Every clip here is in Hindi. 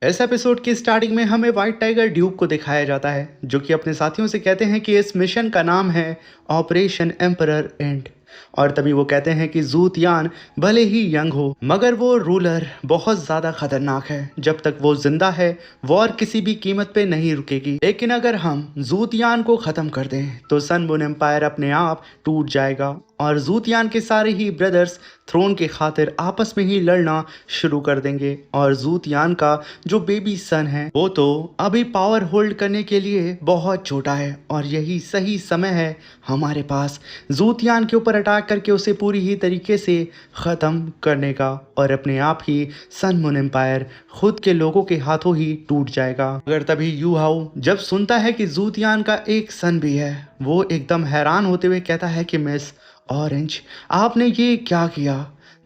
इस एपिसोड की स्टार्टिंग में हमें व्हाइट टाइगर ड्यूक को दिखाया जाता है जो कि अपने साथियों से कहते हैं कि इस मिशन का नाम है ऑपरेशन एम्परर एंड। और तभी वो कहते हैं कि जूत यान भले ही यंग हो मगर वो रूलर बहुत ज्यादा खतरनाक है। जब तक वो जिंदा है वॉर किसी भी कीमत पे नहीं रुकेगी, लेकिन अगर हम जूत यान को खत्म कर दें तो सन मून एम्पायर अपने आप टूट जाएगा और जूतियान के सारे ही ब्रदर्स थ्रोन के खातिर आपस में ही लड़ना शुरू कर देंगे। और जूतियान का जो बेबी सन है वो तो अभी पावर होल्ड करने के लिए बहुत छोटा है और यही सही समय है हमारे पास जूतियान के ऊपर अटैक करके उसे पूरी ही तरीके से ख़त्म करने का। और अपने आप ही सन मून एम्पायर खुद के लोगों के हाथों ही टूट जाएगा। अगर तभी यू हाउ जब सुनता है कि जूतियान का एक सन भी है वो एकदम हैरान होते हुए कहता है कि मिस ऑरेंज आपने ये क्या किया।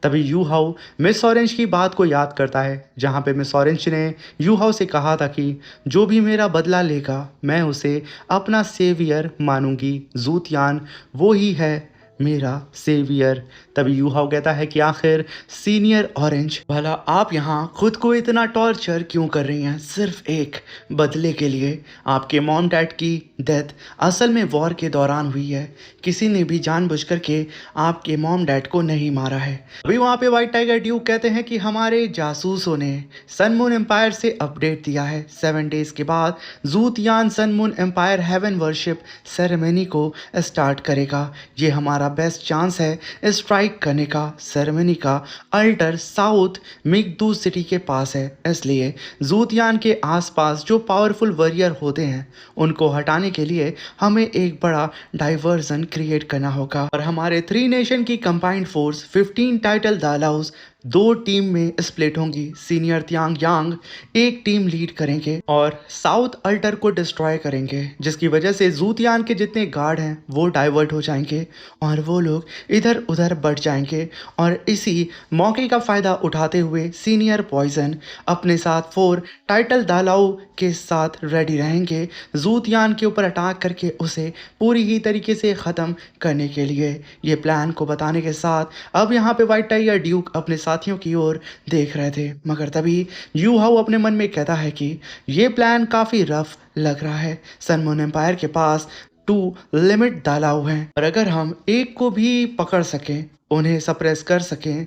तभी यू हाउ मिस ऑरेंज की बात को याद करता है जहाँ पे मिस ऑरेंज ने यू हाउ से कहा था कि जो भी मेरा बदला लेगा मैं उसे अपना सेवियर मानूंगी। जूतियान वो ही है मेरा सेवियर। तभी यू हाउ कहता है कि आखिर सीनियर ऑरेंज भला आप यहाँ खुद को इतना टॉर्चर क्यों कर रही हैं सिर्फ एक बदले के लिए। आपके मॉम डैड की डेथ असल में वॉर के दौरान हुई है, किसी ने भी जानबूझकर के आपके मॉम डैड को नहीं मारा है। अभी वहाँ पे व्हाइट टाइगर ड्यूक कहते हैं कि हमारे जासूसों ने सन मून एम्पायर से अपडेट दिया है 7 डेज के बाद जूतियान sun moon empire heaven worship ceremony को स्टार्ट करेगा। ये हमारा बेस्ट चांस है स्ट्राइक करने का। सेरेमनी का अल्टर साउथ मिगदू सिटी के पास है, इसलिए जूतियान के आसपास जो पावरफुल वॉरियर होते हैं उनको हटाने के लिए हमें एक बड़ा डाइवर्जन क्रिएट करना होगा। और हमारे 3 नेशन की कंबाइंड फोर्स 15 टाइटल दालाउस 2 टीम में स्प्लिट होंगी। सीनियर त्यांग यांग एक टीम लीड करेंगे और साउथ अल्टर को डिस्ट्रॉय करेंगे, जिसकी वजह से जूतियान के जितने गार्ड हैं वो डाइवर्ट हो जाएंगे और वो लोग इधर उधर बढ़ जाएंगे। और इसी मौके का फ़ायदा उठाते हुए सीनियर पॉइजन अपने साथ 4 टाइटल दालाऊ के साथ रेडी रहेंगे जूतियान के ऊपर अटैक करके उसे पूरी ही तरीके से ख़त्म करने के लिए। ये प्लान को बताने के साथ अब यहाँ पे व्हाइट टाइगर ड्यूक अपने साथियों की ओर देख रहे थे, मगर तभी यू हाउ अपने मन में कहता है कि ये प्लान काफ़ी रफ लग रहा है। सन मून एम्पायर के पास 2 लिमिट दालाऊ हैं और अगर हम एक को भी पकड़ सकें, उन्हें सप्रेस कर सकें,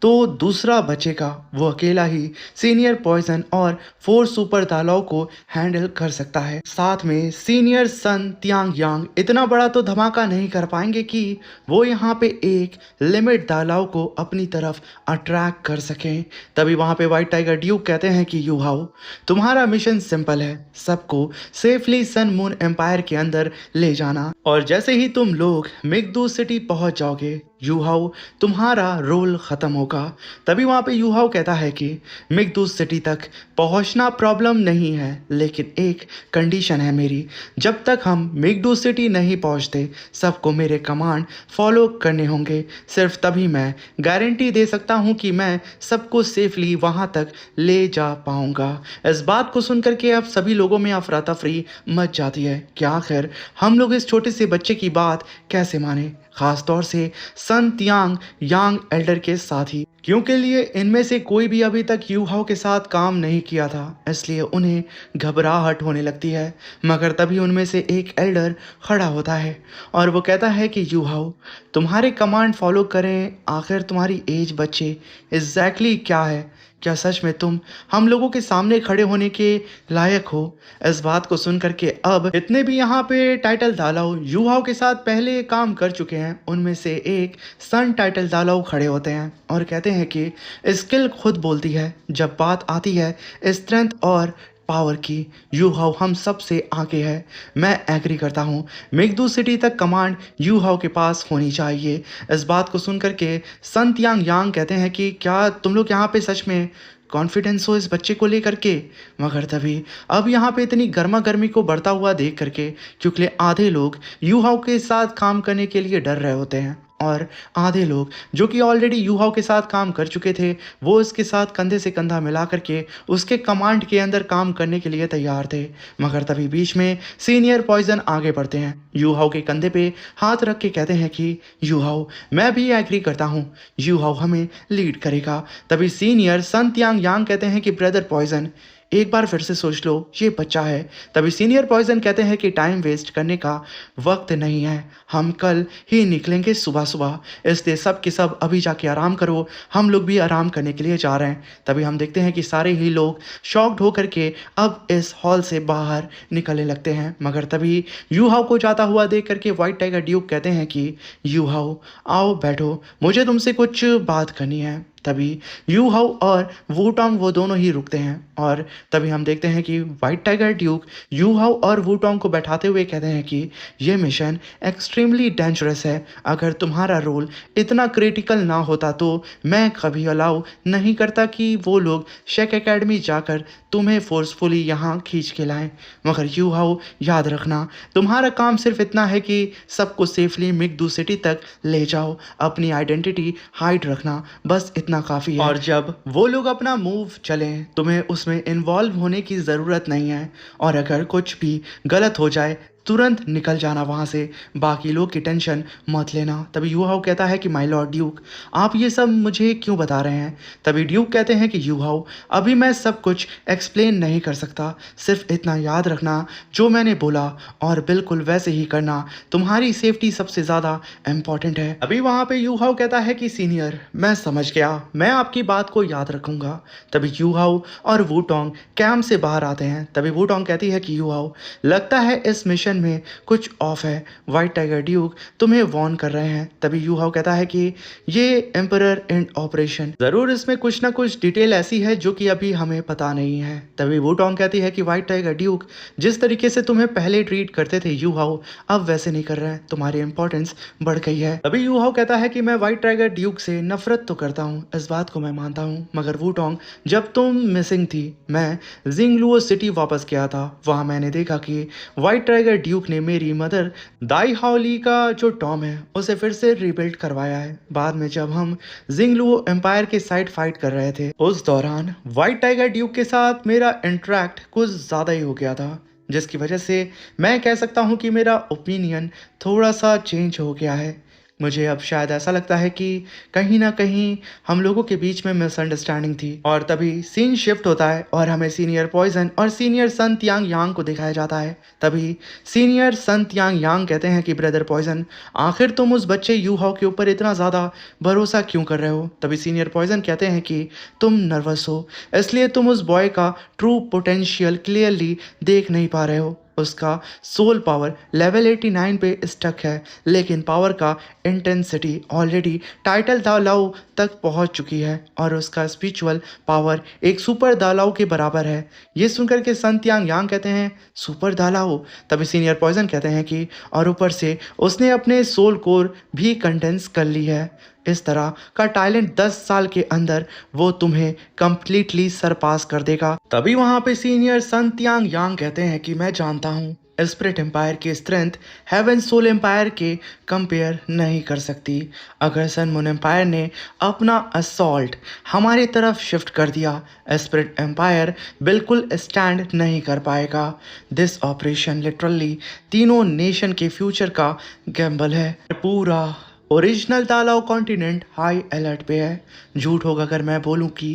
तो दूसरा बचेगा। वो अकेला ही सीनियर पॉइजन और 4 सुपर दालाओं को हैंडल कर सकता है। साथ में सीनियर सन त्यांग यांग इतना बड़ा तो धमाका नहीं कर पाएंगे कि वो यहाँ पे एक लिमिट दालाओं को अपनी तरफ अट्रैक्ट कर सकें। तभी वहाँ पे व्हाइट टाइगर ड्यूक कहते हैं कि यू हाउ तुम्हारा मिशन सिंपल है, सबको सेफली सन मून एम्पायर के अंदर ले जाना। और जैसे ही तुम लोग मिगदू सिटी पहुंच जाओगे यू हाउ तुम्हारा रोल ख़त्म होगा। तभी वहाँ पे यू हाउ कहता है कि मिगदू सिटी तक पहुँचना प्रॉब्लम नहीं है, लेकिन एक कंडीशन है मेरी। जब तक हम मिगदू सिटी नहीं पहुँचते सबको मेरे कमांड फॉलो करने होंगे। सिर्फ तभी मैं गारंटी दे सकता हूँ कि मैं सबको सेफली वहाँ तक ले जा पाऊँगा। इस बात को सुनकर के अब सभी लोगों में अफरा तफरी मच जाती है कि आखिर हम लोग इस छोटे से बच्चे की बात कैसे माने, खास तौर से सन त्यांग यांग एल्डर के साथी, क्योंकि लिए इनमें से कोई भी अभी तक यू हाउ के साथ काम नहीं किया था, इसलिए उन्हें घबराहट होने लगती है। मगर तभी उनमें से एक एल्डर खड़ा होता है और वो कहता है कि यू हाउ तुम्हारे कमांड फॉलो करें, आखिर तुम्हारी एज बच्चे एग्जैक्टली क्या है, क्या सच में तुम हम लोगों के सामने खड़े होने के लायक हो। इस बात को सुन करके अब इतने भी यहाँ पे टाइटल दालाऊ यू हाउ के साथ पहले काम कर चुके हैं उनमें से एक सन टाइटल दालाऊ खड़े होते हैं और कहते हैं कि स्किल खुद बोलती है जब बात आती है स्ट्रेंथ और पावर की, यू हाउ हम सब से आगे है। मैं एग्री करता हूँ, मिगदू सिटी तक कमांड यू हाउ के पास होनी चाहिए। इस बात को सुन करके सन त्यांग यांग कहते हैं कि क्या तुम लोग यहाँ पे सच में कॉन्फिडेंस हो इस बच्चे को लेकर के। मगर तभी अब यहाँ पे इतनी गर्मा गर्मी को बढ़ता हुआ देख करके, क्योंकि आधे लोग यू हाउ के साथ काम करने के लिए डर रहे होते हैं और आधे लोग जो कि ऑलरेडी यू हाउ के साथ काम कर चुके थे वो इसके साथ कंधे से कंधा मिला करके उसके कमांड के अंदर काम करने के लिए तैयार थे। मगर तभी बीच में सीनियर पॉइजन आगे बढ़ते हैं, यू हाउ के कंधे पे हाथ रख के कहते हैं कि यू हाउ मैं भी एग्री करता हूँ, यू हाउ हमें लीड करेगा। तभी सीनियर सन त्यांग यांग कहते हैं कि ब्रदर पॉइजन एक बार फिर से सोच लो, ये बच्चा है। तभी सीनियर पॉइजन कहते हैं कि टाइम वेस्ट करने का वक्त नहीं है, हम कल ही निकलेंगे सुबह सुबह, इसलिए सब के सब अभी जाके आराम करो, हम लोग भी आराम करने के लिए जा रहे हैं। तभी हम देखते हैं कि सारे ही लोग शॉक्ड होकर के अब इस हॉल से बाहर निकलने लगते हैं। मगर तभी यू हाउ को जाता हुआ देख करके व्हाइट टाइगर ड्यूक कहते हैं कि यू हाउ आओ बैठो, मुझे तुमसे कुछ बात करनी है। तभी यू हाउ और वूटोंग वो दोनों ही रुकते हैं और तभी हम देखते हैं कि white tiger Duke you how और वूटोंग को बैठाते हुए कहते हैं कि ये मिशन एक्सट्रीमली डेंजरस है, अगर तुम्हारा रोल इतना क्रिटिकल ना होता तो मैं कभी अलाउ नहीं करता कि वो लोग शेक एकेडमी जाकर तुम्हें फोर्सफुली यहाँ खींच के लाएं। मगर यू हाउ याद रखना, तुम्हारा काम सिर्फ इतना है कि सबको सेफली मिगदू सिटी तक ले जाओ, अपनी आइडेंटिटी हाइड रखना, बस इतना काफ़ी है। और जब वो लोग अपना मूव चलें, तुम्हें उसमें इन्वॉल्व होने की ज़रूरत नहीं है, और अगर कुछ भी गलत हो जाए तुरंत निकल जाना वहाँ से, बाकी लोग की टेंशन मत लेना। तभी यू हाउ कहता है कि माय लॉर्ड ड्यूक, आप ये सब मुझे क्यों बता रहे हैं। तभी ड्यूक कहते हैं कि यू हाउ अभी मैं सब कुछ एक्सप्लेन नहीं कर सकता, सिर्फ इतना याद रखना जो मैंने बोला और बिल्कुल वैसे ही करना, तुम्हारी सेफ्टी सबसे ज़्यादा इम्पॉर्टेंट है। अभी वहाँ पे यू हाउ कहता है कि सीनियर मैं समझ गया, मैं आपकी बात को याद रखूँगा। तभी यू हाउ और वूटोंग कैंप से बाहर आते हैं। तभी वूटोंग कहती है कि यू हाउ लगता है इस मिशन में कुछ ऑफ है, व्हाइट टाइगर ड्यूक तुम्हें वार्न कर रहे हैं। तभी यू हाउ कहता है कि ये एम्परर एंड ऑपरेशन, जरूर इसमें कुछ ना कुछ डिटेल ऐसी है जो कि अभी हमें पता नहीं है। तभी वूटोंग कहती है कि व्हाइट टाइगर ड्यूक जिस तरीके से तुम्हें पहले ट्रीट करते थे यू हाउ अब वैसे नहीं कर रहे हैं, तुम्हारी इंपॉर्टेंस बढ़ गई है। तभी यू हाउ कहता है कि मैं व्हाइट टाइगर ड्यूक से नफरत तो करता हूँ, इस बात को मैं मानता हूँ, मगर वूटोंग जब तुम मिसिंग थी मैं जिंगलुओ सिटी वापस गया था, वहां मैंने देखा कि व्हाइट टाइगर ड्यूक ने मेरी मदर दाई हाओली का जो टॉम है उसे फिर से रिबिल्ड करवाया है। बाद में जब हम जिंगलुओ एम्पायर के साइड फाइट कर रहे थे उस दौरान व्हाइट टाइगर ड्यूक के साथ मेरा इंटरेक्ट कुछ ज़्यादा ही हो गया था, जिसकी वजह से मैं कह सकता हूँ कि मेरा ओपिनियन थोड़ा सा चेंज हो गया है। मुझे अब शायद ऐसा लगता है कि कहीं ना कहीं हम लोगों के बीच में मिसअंडरस्टैंडिंग थी। और तभी सीन शिफ्ट होता है और हमें सीनियर पॉइजन और सीनियर सन त्यांग यांग को दिखाया जाता है। तभी सीनियर सन त्यांग यांग कहते हैं कि ब्रदर पॉइजन आखिर तुम उस बच्चे यू हाउ के ऊपर इतना ज़्यादा भरोसा क्यों कर रहे हो। तभी सीनियर पॉइजन कहते हैं कि तुम नर्वस हो, इसलिए तुम उस बॉय का ट्रू पोटेंशियल क्लियरली देख नहीं पा रहे हो। उसका सोल पावर लेवल 89 पे स्टक है, लेकिन पावर का इंटेंसिटी ऑलरेडी टाइटल दालाओ तक पहुंच चुकी है और उसका स्पिरिचुअल पावर एक सुपर दालाओ के बराबर है। ये सुनकर के सन त्यांग यांग कहते हैं सुपर दालाओ। तभी सीनियर पॉइजन कहते हैं कि और ऊपर से उसने अपने सोल कोर भी कंडेंस कर ली है, इस तरह का टैलेंट 10 साल के अंदर वो तुम्हें कंप्लीटली सरपास कर देगा। तभी वहां पे सीनियर सन त्यांग यांग कहते हैं कि मैं जानता हूँ स्पिरिट एम्पायर की स्ट्रेंथ हेवन सोल एम्पायर के कंपेयर नहीं कर सकती। अगर सन मून एम्पायर ने अपना असॉल्ट हमारी तरफ शिफ्ट कर दिया, स्पिरिट एम्पायर बिल्कुल स्टैंड नहीं कर पाएगा। दिस ऑपरेशन लिटरली तीनों नेशन के फ्यूचर का गैम्बल है। पूरा ओरिजिनल तालाओ कॉन्टिनेंट हाई अलर्ट पे है। झूठ होगा अगर मैं बोलूं कि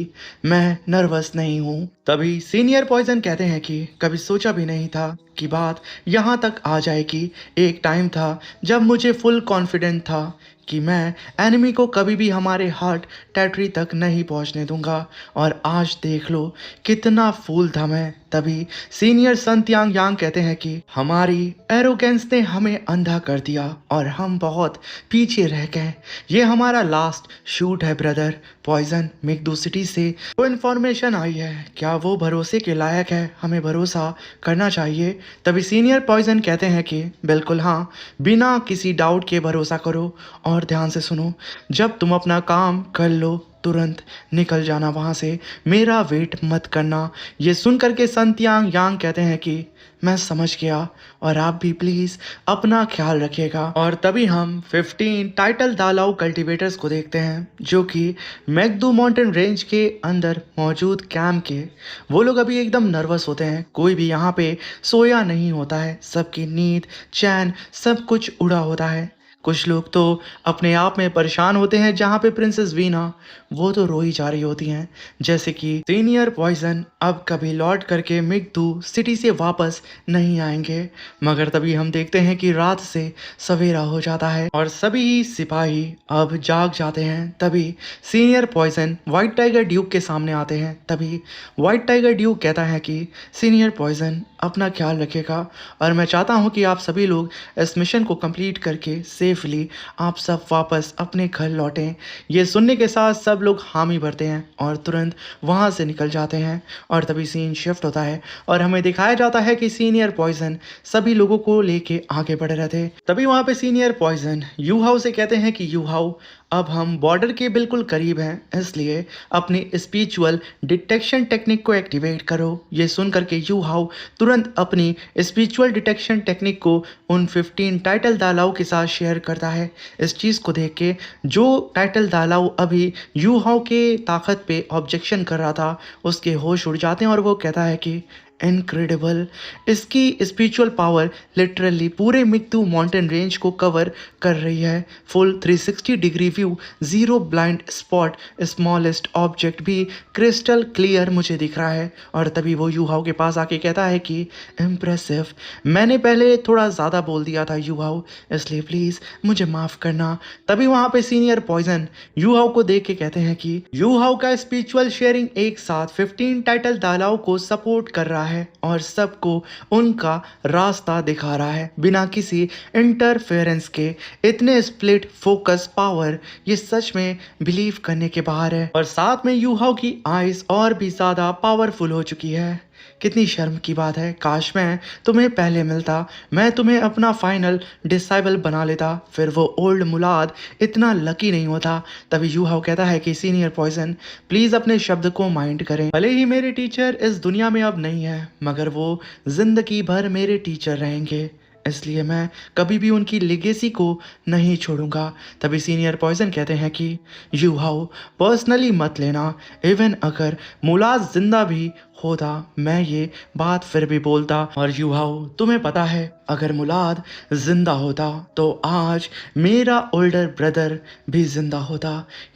मैं नर्वस नहीं हूं। तभी सीनियर पॉइजन कहते हैं कि कभी सोचा भी नहीं था कि बात यहाँ तक आ जाएगी। एक टाइम था जब मुझे फुल कॉन्फिडेंट था कि मैं एनिमी को कभी भी हमारे हार्ट टेरिटरी तक नहीं पहुंचने दूंगा, और आज देख लो कितना फूल था मैं। तभी सीनियर सन त्यांग यांग कहते हैं कि हमारी एरोगेंस ने हमें अंधा कर दिया और हम बहुत पीछे रह गए। ये हमारा लास्ट शूट है ब्रदर पॉइजन। मिगदू सिटी से जो इन्फॉर्मेशन आई है क्या वो भरोसे के लायक है, हमें भरोसा करना चाहिए। तभी सीनियर पॉइजन कहते हैं कि बिल्कुल हाँ, बिना किसी डाउट के भरोसा करो और ध्यान से सुनो, जब तुम अपना काम कर लो तुरंत निकल जाना वहाँ से, मेरा वेट मत करना। ये सुन करके सन त्यांग यांग कहते हैं कि मैं समझ गया और आप भी प्लीज़ अपना ख्याल रखिएगा। और तभी हम 15 टाइटल दालाओ कल्टीवेटर्स को देखते हैं जो कि मैगदू माउंटेन रेंज के अंदर मौजूद कैंप के। वो लोग अभी एकदम नर्वस होते हैं, कोई भी यहाँ पे सोया नहीं होता है, सबकी नींद चैन सब कुछ उड़ा होता है। कुछ लोग तो अपने आप में परेशान होते हैं, जहाँ पे प्रिंसेस वीना वो तो रो ही जा रही होती हैं, जैसे कि सीनियर पॉइजन अब कभी लौट करके मिगदू सिटी से वापस नहीं आएंगे। मगर तभी हम देखते हैं कि रात से सवेरा हो जाता है और सभी सिपाही अब जाग जाते हैं। तभी senior poison white tiger duke के सामने आते हैं। तभी व्हाइट टाइगर ड्यूक कहता है कि सीनियर पॉइजन अपना ख्याल रखिएगा और मैं चाहता हूँ कि आप सभी लोग इस मिशन को कंप्लीट करके सेफली आप सब वापस अपने घर लौटें। ये सुनने के साथ सब लोग हामी भरते हैं और तुरंत वहाँ से निकल जाते हैं और तभी सीन शिफ्ट होता है और हमें दिखाया जाता है कि सीनियर पॉइजन सभी लोगों को लेके आगे बढ़ रहे थे। तभी वहाँ पे सीनियर पॉइजन यू हाउ से कहते हैं कि यू हाउ अब हम बॉर्डर के बिल्कुल करीब हैं, इसलिए अपनी स्पिरिचुअल डिटेक्शन टेक्निक को एक्टिवेट करो। ये सुन करके यू हाउ तुरंत अपनी स्पिरिचुअल डिटेक्शन टेक्निक को उन 15 टाइटल दालाओं के साथ शेयर करता है। इस चीज़ को देख के जो टाइटल दालाओ अभी यू हाउ के ताकत पे ऑब्जेक्शन कर रहा था, उसके होश उड़ जाते हैं और वो कहता है कि इनक्रेडिबल, इसकी स्पिरिचुअल पावर लिटरली पूरे मिगदू माउंटेन रेंज को कवर कर रही है। Full 360 degree view, zero blind spot, smallest object भी क्रिस्टल क्लियर मुझे दिख रहा है। और तभी वो यू हाउ के पास आके कहता है कि इम्प्रेसिव, मैंने पहले थोड़ा ज़्यादा बोल दिया था यू हाउ, इसलिए प्लीज़ मुझे माफ़ करना। तभी वहाँ पे सीनियर पॉइजन यू हाउ को देख के कहते हैं कि यू हाउ का स्पिरिचुअल शेयरिंग एक साथ 15 टाइटल दालाओं को सपोर्ट कर रहा है और सबको उनका रास्ता दिखा रहा है बिना किसी इंटरफेरेंस के। इतने स्प्लिट फोकस पावर ये सच में बिलीव करने के बाहर है। और साथ में यू हाउ की आइज और भी ज़्यादा पावरफुल हो चुकी है। कितनी शर्म की बात है, काश मैं तुम्हें पहले मिलता, मैं तुम्हें अपना फाइनल डिसाइबल बना लेता, फिर वो ओल्ड मुलाद इतना लकी नहीं होता। तभी यू हाउ कहता है कि सीनियर पॉइजन प्लीज़ अपने शब्द को माइंड करें। भले ही मेरे टीचर इस दुनिया में अब नहीं है, मगर वो जिंदगी भर मेरे टीचर रहेंगे, इसलिए मैं कभी भी उनकी लेगेसी को नहीं छोड़ूंगा। तभी सीनियर पॉइजन कहते हैं कि यू हाउ पर्सनली मत लेना, इवन अगर मुलाज जिंदा भी होता मैं ये बात फिर भी बोलता। और यू हाउ तुम्हें पता है, अगर मुलाद जिंदा होता तो आज मेरा ओल्डर ब्रदर भी जिंदा होता।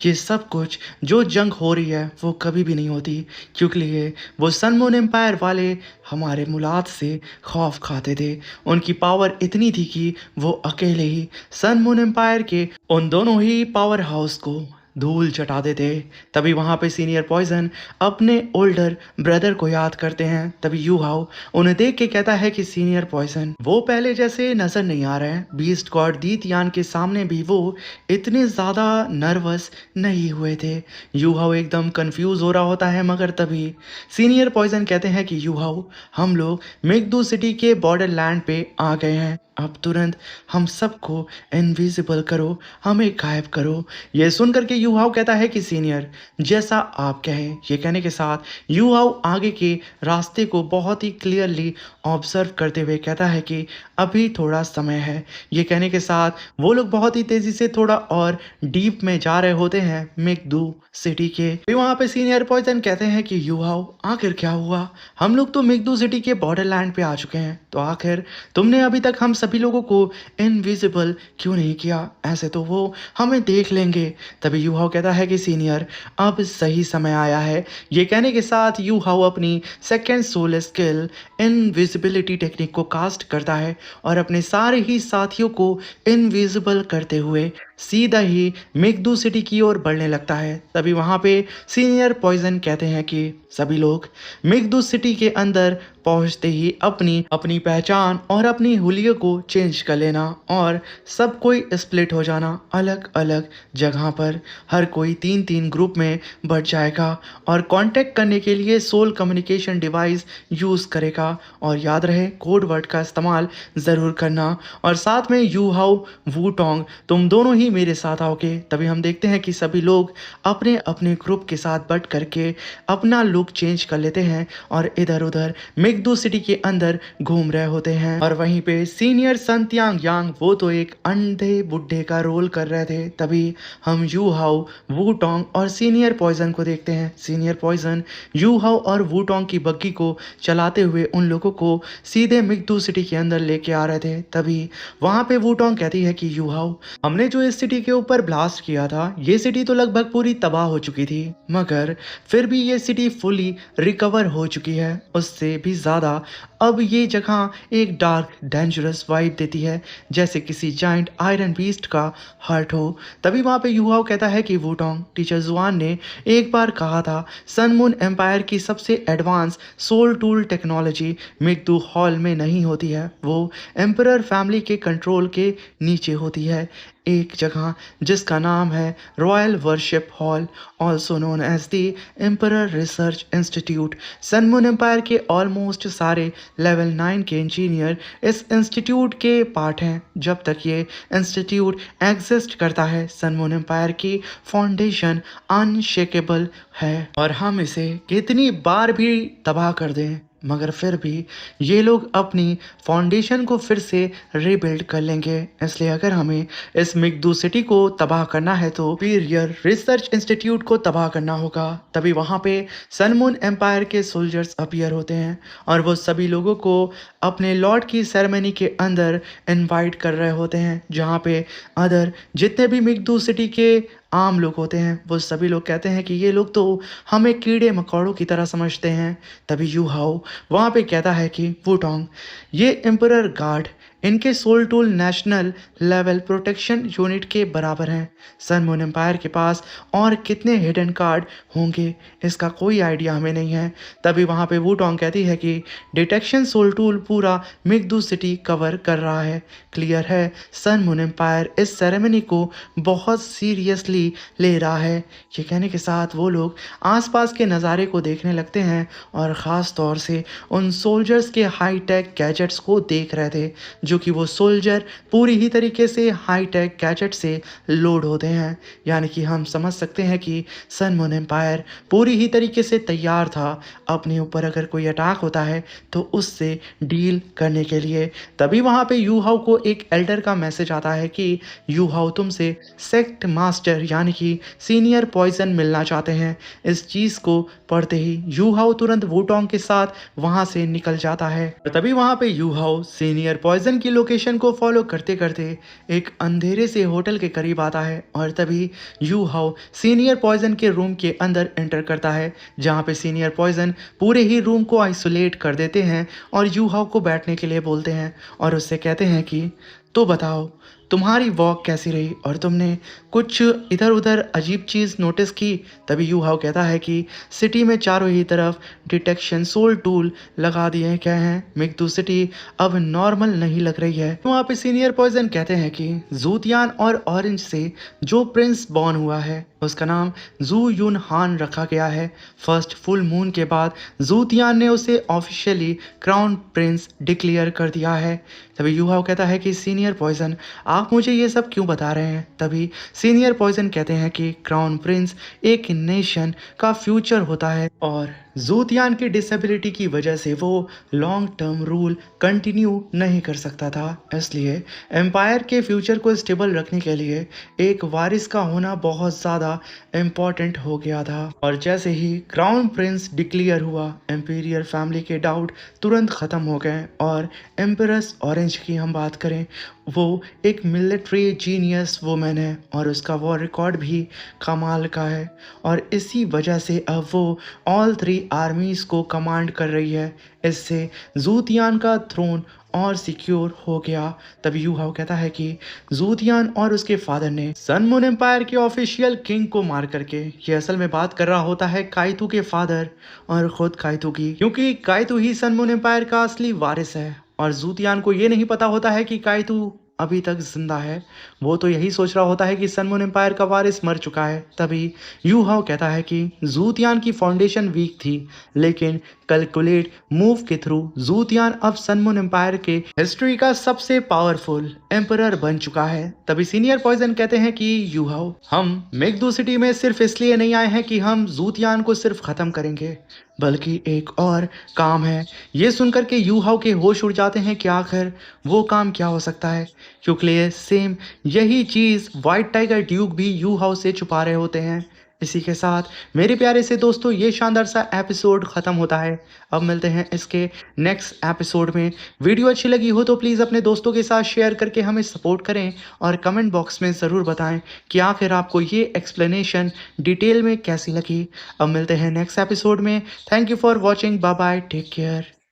ये सब कुछ जो जंग हो रही है वो कभी भी नहीं होती, क्योंकि वो सन मून एम्पायर वाले हमारे मुलाद से खौफ खाते थे। उनकी पावर इतनी थी कि वो अकेले ही सन मून एम्पायर के उन दोनों ही पावर हाउस को धूल चटा देते। तभी वहाँ पे सीनियर पॉइजन अपने ओल्डर ब्रदर को याद करते हैं। तभी यू हाउ उन्हें देख के कहता है कि सीनियर पॉइजन वो पहले जैसे नजर नहीं आ रहे हैं। बीस्ट गॉड दीतयान के सामने भी वो इतने ज़्यादा नर्वस नहीं हुए थे। यू हाउ एकदम कंफ्यूज हो रहा होता है, मगर तभी सीनियर पॉइजन कहते हैं कि यू हाउ हम लोग मिगदू सिटी के बॉर्डर लैंड पे आ गए हैं, अब तुरंत हम सबको इनविजिबल करो, हमें गायब करो। ये सुन करके यू हाउ कहता है कि सीनियर जैसा आप कहें। ये कहने के साथ यू हाउ आगे के रास्ते को बहुत ही क्लियरली ऑब्जर्व करते हुए कहता है कि अभी थोड़ा समय है। ये कहने के साथ वो लोग बहुत ही तेजी से थोड़ा और डीप में जा रहे होते हैं मिगदू सिटी के। फिर वहाँ पे सीनियर पॉइजन कहते हैं कि यू हाउ आखिर क्या हुआ, हम लोग तो मिगदू सिटी के बॉर्डर लैंड पे आ चुके हैं, तो आखिर तुमने अभी तक हम सभी लोगों को इनविजिबल क्यों नहीं किया, ऐसे तो वो हमें देख लेंगे। तभी यू हाउ कहता है कि सीनियर अब सही समय आया है। ये कहने के साथ यू हाउ अपनी second soul skill invisibility technique को कास्ट करता है और अपने सारे ही साथियों को इनविजिबल करते हुए सीधा ही मिगदू सिटी की ओर बढ़ने लगता है। तभी वहाँ पे सीनियर पॉइजन कहते हैं कि सभी लोग मिगदू सिटी के अंदर पहुँचते ही अपनी अपनी पहचान और अपनी हुलिया को चेंज कर लेना और सब कोई स्प्लिट हो जाना अलग अलग जगह पर। हर कोई 3-3 ग्रुप में बढ़ जाएगा और कांटेक्ट करने के लिए सोल कम्युनिकेशन डिवाइस यूज़ करेगा। और याद रहे कोड वर्ड का इस्तेमाल ज़रूर करना। और साथ में यू हाउ वू टोंग तुम दोनों ही मेरे साथ आओगे। तभी हम देखते हैं कि सभी लोग अपने अपने ग्रुप के साथ बट करके अपना लुक चेंज कर लेते हैं और इधर उधर मिगदू सिटी के अंदर घूम रहे होते हैं। और वहीं पे सीनियर सन त्यांग यांग वो तो एक अंधे बुढ़े का रोल कर रहे थे। तभी हम यू हाउ, वू टोंग और सीनियर पॉइजन को देखते हैं। सीनियर पॉइजन यू हाउ और वू टोंग की बग्गी को चलाते हुए उन लोगों को सीधे मिगदू सिटी के अंदर लेके आ रहे थे। तभी वहां पे वू टोंग कहती है कि यू हाउ, हमने जो इस सिटी के ऊपर ब्लास्ट किया था, ये सिटी तो लगभग पूरी तबाह हो चुकी थी, मगर फिर भी ये सिटी फुली रिकवर हो चुकी है। उससे भी ज़्यादा अब ये जगह एक डार्क डेंजरस वाइब देती है, जैसे किसी जाइंट आयरन बीस्ट का हर्ट हो। तभी वहाँ पे यूहाओ कहता है कि वूटोंग, टीचर जुआन ने एक बार कहा था सन मून एम्पायर की सबसे एडवांस सोल टूल टेक्नोलॉजी मिगदू हॉल में नहीं होती है, वो एम्परर फैमिली के कंट्रोल के नीचे होती है, एक जगह जिसका नाम है royal worship hall, also known as the emperor research institute. Sun moon empire के ऑलमोस्ट सारे लेवल 9 के इंजीनियर इस इंस्टीट्यूट के पार्ट हैं। जब तक ये इंस्टीट्यूट एग्जिस्ट करता है, सन मून एम्पायर की फाउंडेशन अनशेकेबल है, और हम इसे कितनी बार भी तबाह कर दें मगर फिर भी ये लोग अपनी फाउंडेशन को फिर से रीबिल्ड कर लेंगे। इसलिए अगर हमें इस मिगदू सिटी को तबाह करना है तो सुपीरियर रिसर्च इंस्टीट्यूट को तबाह करना होगा। तभी वहाँ पे सन मून एम्पायर के सोल्जर्स अपीयर होते हैं और वो सभी लोगों को अपने लॉर्ड की सेरेमनी के अंदर इनवाइट कर रहे होते हैं, जहाँ पे अदर जितने भी मिगदू सिटी के आम लोग होते हैं वो सभी लोग कहते हैं कि ये लोग तो हमें कीड़े मकोड़ों की तरह समझते हैं। तभी यू हाउ वहाँ पे कहता है कि वूटोंग, ये एम्परर गार्ड इनके soul tool national level protection unit के बराबर हैं। सन मून एम्पायर के पास और कितने हिडन कार्ड होंगे इसका कोई आइडिया हमें नहीं है। तभी वहाँ पे वूटोंग कहती है कि डिटेक्शन सोल टूल पूरा मिगदू सिटी कवर कर रहा है। क्लियर है सन मून एम्पायर इस सेरेमनी को बहुत सीरियसली ले रहा है। ये कहने के साथ वो लोग आसपास के नज़ारे को देखने लगते हैं और ख़ास तौर से उन सोल्जर्स के हाई टेक गैजेट्स को देख रहे थे, जो कि वो सोल्जर पूरी ही तरीके से हाई टेक गैजेट से लोड होते हैं। यानी कि हम समझ सकते हैं कि सन मून एम्पायर पूरी ही तरीके से तैयार था अपने ऊपर अगर कोई अटैक होता है तो उससे डील करने के लिए। तभी वहाँ पे यू हाउ को एक एल्डर का मैसेज आता है कि यू हाउ तुमसे सेक्ट मास्टर यानी कि सीनियर पॉइजन मिलना चाहते हैं। इस चीज़ को पढ़ते ही यू हाउ तुरंत वूटोंग के साथ वहाँ से निकल जाता है। तभी वहाँ पे यू हाउ सीनियर पॉइजन की लोकेशन को फॉलो करते करते एक अंधेरे से होटल के करीब आता है और तभी यू हाउ सीनियर पॉइजन के रूम के अंदर एंटर करता है, जहाँ पे सीनियर पॉइजन पूरे ही रूम को आइसोलेट कर देते हैं और यू हाउ को बैठने के लिए बोलते हैं और उससे कहते हैं कि तो बताओ तुम्हारी वॉक कैसी रही और तुमने कुछ इधर उधर अजीब चीज़ नोटिस की। तभी यू हाउ कहता है कि सिटी में चारों ही तरफ डिटेक्शन सोल टूल लगा दिए गए हैं, मिगदू सिटी अब नॉर्मल नहीं लग रही है। वहाँ पे सीनियर पॉइजन कहते हैं कि जूतियान और ऑरेंज से जो प्रिंस बॉर्न हुआ है उसका नाम जू यून हान रखा गया है। फर्स्ट फुल मून के बाद जूतियान ने उसे ऑफिशियली क्राउन प्रिंस डिक्लेयर कर दिया है। तभी यू हाउ कहता है कि सीनियर पॉइजन आप मुझे ये सब क्यों बता रहे हैं। तभी सीनियर पॉइजन कहते हैं कि क्राउन प्रिंस एक नेशन का फ्यूचर होता है और जूतियान की डिसेबिलिटी की वजह से वो लॉन्ग टर्म रूल कंटिन्यू नहीं कर सकता था, इसलिए एम्पायर के फ्यूचर को स्टेबल रखने के लिए एक वारिस का होना बहुत ज़्यादा इम्पॉर्टेंट हो गया था। और जैसे ही क्राउन प्रिंस डिक्लेयर हुआ, एम्पीरियर फैमिली के डाउट तुरंत ख़त्म हो गए और एम्परस ऑरेंज की हम बात करें, वो एक मिलिट्री जीनियस वुमेन है और उसका वॉर रिकॉर्ड भी कमाल का है और इसी वजह से अब वो ऑल 3 आर्मीज़ को कमांड कर रही है। इससे जूतियान का थ्रोन और सिक्योर हो गया। तभी यू हाउ कहता है कि जूतियान और उसके फादर ने सन मून एम्पायर के ऑफिशियल किंग को मार करके, ये असल में बात कर रहा होता है काइतू के फादर और खुद काइतू की, क्योंकि काइतू ही सन मून एम्पायर का असली वारिस है और जूतियान को ये नहीं पता होता है कि काइतू अभी तक जिंदा है। वो तो यही सोच रहा होता है कि सन मून एम्पायर का वारिस मर चुका है। तभी यू हाओ कहता है कि जूतियान की फाउंडेशन वीक थी, लेकिन कैलकुलेट मूव के थ्रू जूतियान अब सन मून एम्पायर के हिस्ट्री का सबसे पावरफुल एम्परर बन चुका है। तभी सीनियर पॉइजन कहते हैं कि यू हाओ, हम मेघदू सिटी में सिर्फ इसलिए नहीं आए हैं कि हम जूतियान को सिर्फ खत्म करेंगे, बल्कि एक और काम है। ये सुनकर के यू हाओ के होश उड़ जाते हैं कि आखिर वो काम क्या हो सकता है, क्योंकि सेम यही चीज़ व्हाइट टाइगर ड्यूक भी यू हाउस से छुपा रहे होते हैं। इसी के साथ मेरे प्यारे से दोस्तों ये शानदार सा एपिसोड ख़त्म होता है। अब मिलते हैं इसके नेक्स्ट एपिसोड में। वीडियो अच्छी लगी हो तो प्लीज़ अपने दोस्तों के साथ शेयर करके हमें सपोर्ट करें और कमेंट बॉक्स में ज़रूर बताएं कि आखिर आपको ये एक्सप्लेनेशन डिटेल में कैसी लगी। अब मिलते हैं नेक्स्ट एपिसोड में। Thank you for watching. Bye bye, take care.